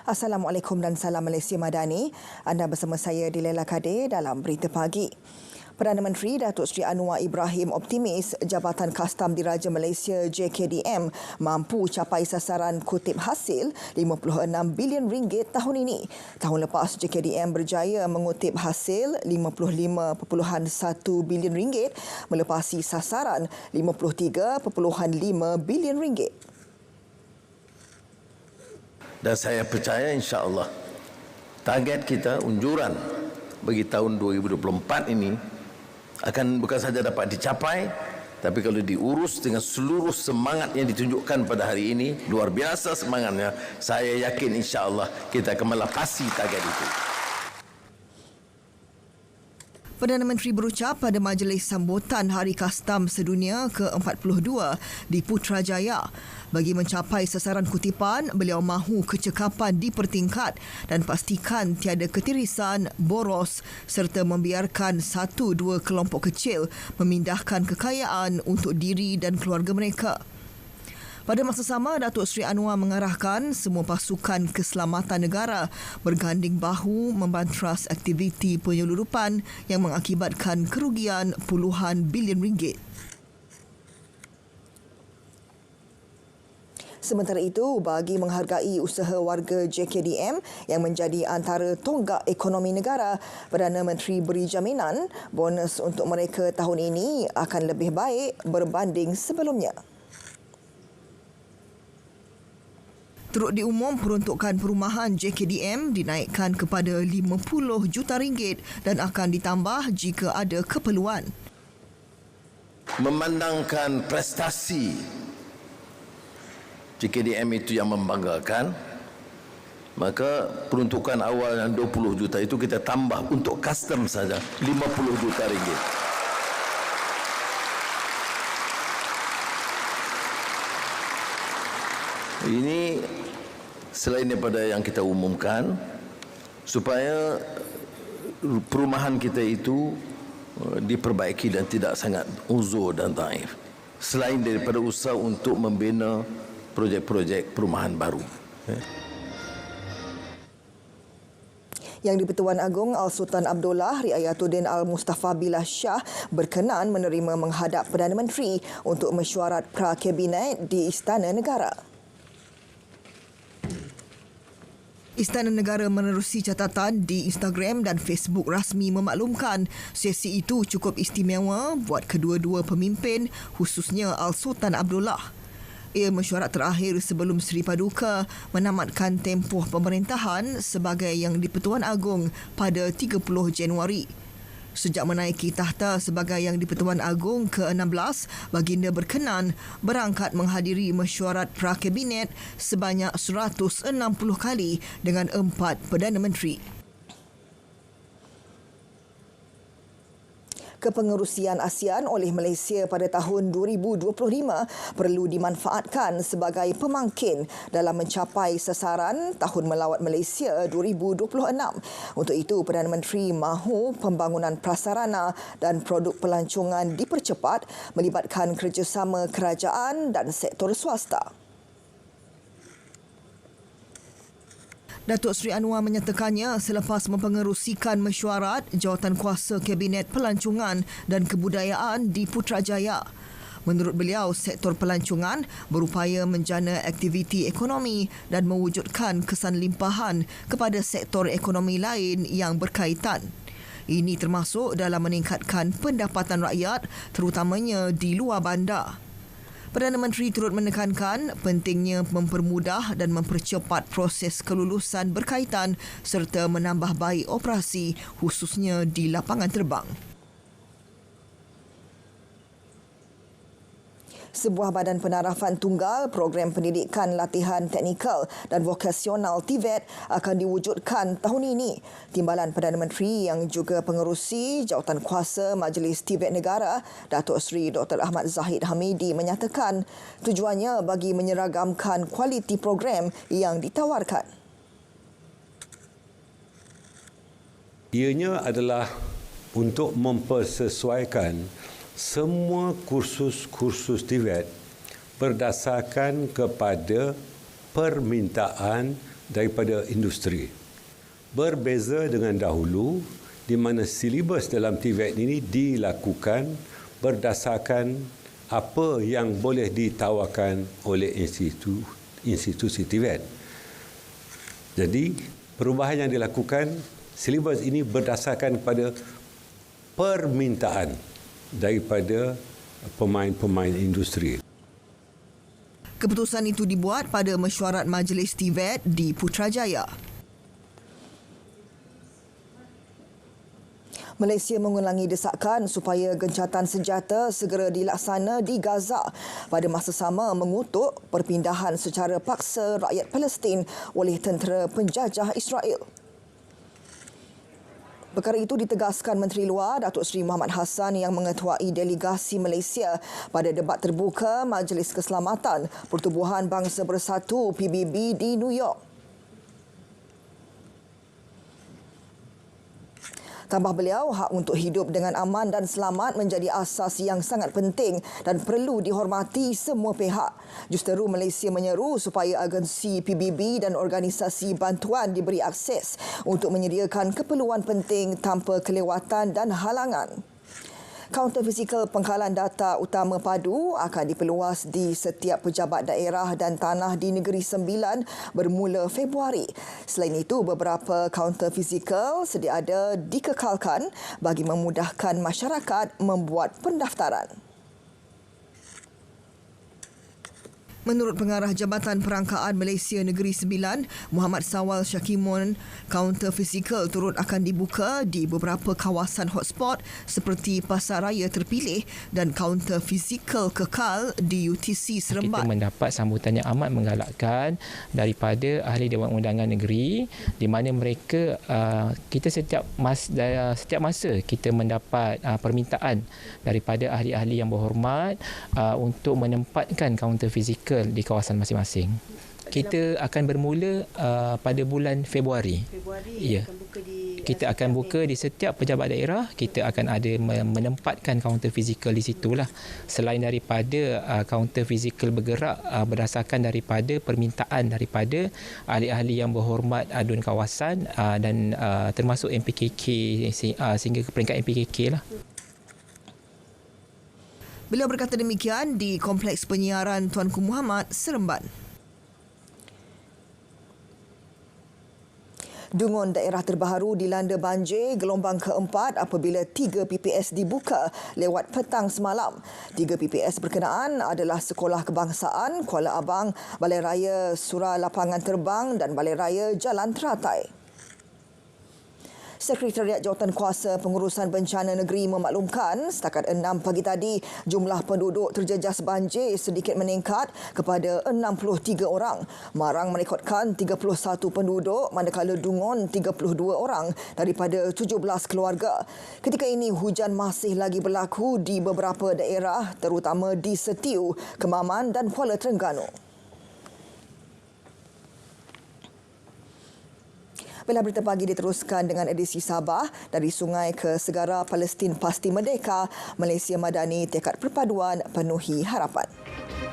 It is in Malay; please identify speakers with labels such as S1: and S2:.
S1: Assalamualaikum dan salam Malaysia Madani. Anda bersama saya Dilela Kadir dalam Berita Pagi. Perdana Menteri Datuk Seri Anwar Ibrahim optimis Jabatan Kastam Diraja Malaysia JKDM mampu capai sasaran kutip hasil RM56 bilion tahun ini. Tahun lepas JKDM berjaya mengutip hasil RM55.1 bilion melepasi sasaran RM53.5 bilion.
S2: Dan saya percaya insya-Allah target kita unjuran bagi tahun 2024 ini akan bukan saja dapat dicapai, tapi kalau diurus dengan seluruh semangat yang ditunjukkan pada hari ini, luar biasa semangatnya, saya yakin insya-Allah kita akan melepasi target itu.
S1: Perdana Menteri berucap pada majlis sambutan Hari Kastam Sedunia ke-42 di Putrajaya. Bagi mencapai sasaran kutipan, beliau mahu kecekapan dipertingkat dan pastikan tiada ketirisan, boros serta membiarkan 1-2 kelompok kecil memindahkan kekayaan untuk diri dan keluarga mereka. Pada masa sama, Datuk Seri Anwar mengarahkan semua pasukan keselamatan negara berganding bahu membantras aktiviti penyeludupan yang mengakibatkan kerugian puluhan bilion ringgit. Sementara itu, bagi menghargai usaha warga JKDM yang menjadi antara tonggak ekonomi negara, Perdana Menteri beri jaminan bonus untuk mereka tahun ini akan lebih baik berbanding sebelumnya. Turut diumum peruntukan perumahan JKDM dinaikkan kepada RM50 juta dan akan ditambah jika ada keperluan.
S2: Memandangkan prestasi JKDM itu yang membanggakan, maka peruntukan awal yang 20 juta itu kita tambah untuk custom saja RM50 juta. Ini selain daripada yang kita umumkan, supaya perumahan kita itu diperbaiki dan tidak sangat uzur dan daif. Selain daripada usaha untuk membina projek-projek perumahan baru.
S1: Yang di-Pertuan Agong Al-Sultan Abdullah Riayatuddin Al-Mustafa Billah Shah berkenan menerima menghadap Perdana Menteri untuk mesyuarat pra-kabinet di Istana Negara. Istana Negara menerusi catatan di Instagram dan Facebook rasmi memaklumkan sesi itu cukup istimewa buat kedua-dua pemimpin, khususnya Al-Sultan Abdullah. Ia mesyuarat terakhir sebelum Seri Paduka menamatkan tempoh pemerintahan sebagai Yang di-Pertuan Agong pada 30 Januari. Sejak menaiki tahta sebagai Yang di-Pertuan Agong ke-16, baginda berkenan berangkat menghadiri mesyuarat pra-kabinet sebanyak 160 kali dengan 4 Perdana Menteri. Kepengerusian ASEAN oleh Malaysia pada tahun 2025 perlu dimanfaatkan sebagai pemangkin dalam mencapai sasaran Tahun Melawat Malaysia 2026. Untuk itu, Perdana Menteri mahu pembangunan prasarana dan produk pelancongan dipercepat melibatkan kerjasama kerajaan dan sektor swasta. Datuk Seri Anwar menyatakannya selepas mempengerusikan mesyuarat Jawatankuasa Kabinet Pelancongan dan Kebudayaan di Putrajaya. Menurut beliau, sektor pelancongan berupaya menjana aktiviti ekonomi dan mewujudkan kesan limpahan kepada sektor ekonomi lain yang berkaitan. Ini termasuk dalam meningkatkan pendapatan rakyat terutamanya di luar bandar. Perdana Menteri turut menekankan pentingnya mempermudah dan mempercepat proses kelulusan berkaitan serta menambah baik operasi khususnya di lapangan terbang. Sebuah badan penarafan tunggal program pendidikan latihan teknikal dan vokasional TVET akan diwujudkan tahun ini. Timbalan Perdana Menteri yang juga pengerusi Jawatankuasa Majlis TVET Negara, Datuk Seri Dr. Ahmad Zahid Hamidi menyatakan tujuannya bagi menyeragamkan kualiti program yang ditawarkan.
S3: Ianya adalah untuk mempersesuaikan semua kursus-kursus TVET berdasarkan kepada permintaan daripada industri. Berbeza dengan dahulu di mana silibus dalam TVET ini dilakukan berdasarkan apa yang boleh ditawarkan oleh institusi TVET. Jadi perubahan yang dilakukan, silibus ini berdasarkan kepada permintaan daripada pemain-pemain industri.
S1: Keputusan itu dibuat pada mesyuarat Majlis TVET di Putrajaya. Malaysia mengulangi desakan supaya gencatan senjata segera dilaksana di Gaza pada masa sama mengutuk perpindahan secara paksa rakyat Palestin oleh tentera penjajah Israel. Perkara itu ditegaskan Menteri Luar Datuk Seri Muhammad Hassan yang mengetuai delegasi Malaysia pada debat terbuka Majlis Keselamatan Pertubuhan Bangsa Bersatu PBB di New York. Tambah beliau, hak untuk hidup dengan aman dan selamat menjadi asas yang sangat penting dan perlu dihormati semua pihak. Justeru Malaysia menyeru supaya agensi PBB dan organisasi bantuan diberi akses untuk menyediakan keperluan penting tanpa kelewatan dan halangan. Kaunter fizikal pengkalan data utama padu akan diperluas di setiap pejabat daerah dan tanah di Negeri Sembilan bermula Februari. Selain itu, beberapa kaunter fizikal sedia ada dikekalkan bagi memudahkan masyarakat membuat pendaftaran. Menurut Pengarah Jabatan Perangkaan Malaysia Negeri Sembilan, Muhammad Sawal Syakimun, kaunter fizikal turut akan dibuka di beberapa kawasan hotspot seperti Pasar Raya Terpilih dan kaunter fizikal kekal di UTC Seremban.
S4: Kita mendapat sambutan yang amat menggalakkan daripada Ahli Dewan Undangan Negeri, di mana mereka kita setiap masa kita mendapat permintaan daripada ahli-ahli yang berhormat untuk menempatkan kaunter fizikal di kawasan masing-masing. Kita akan bermula pada bulan Februari. Ya. Kita akan buka di setiap pejabat daerah. Kita akan ada menempatkan kaunter fizikal di situlah. Selain daripada kaunter fizikal bergerak berdasarkan daripada permintaan daripada ahli-ahli yang berhormat adun kawasan dan termasuk MPKK sehingga ke peringkat MPKK lah.
S1: Beliau berkata demikian di Kompleks Penyiaran Tuanku Muhammad, Seremban. Dungun daerah terbaharu dilanda banjir gelombang keempat apabila 3 PPS dibuka lewat petang semalam. 3 PPS berkenaan adalah Sekolah Kebangsaan Kuala Abang, Balai Raya Surah Lapangan Terbang dan Balai Raya Jalan Teratai. Sekretariat Jawatankuasa Pengurusan Bencana Negeri memaklumkan setakat 6 pagi tadi jumlah penduduk terjejas banjir sedikit meningkat kepada 63 orang. Marang merekodkan 31 penduduk manakala Dungun 32 orang daripada 17 keluarga. Ketika ini hujan masih lagi berlaku di beberapa daerah terutama di Setiu, Kemaman dan Kuala Terengganu. Bella Berita Pagi diteruskan dengan edisi Sabah. Dari sungai ke segara, Palestin pasti merdeka. Malaysia Madani tekad perpaduan penuhi harapan.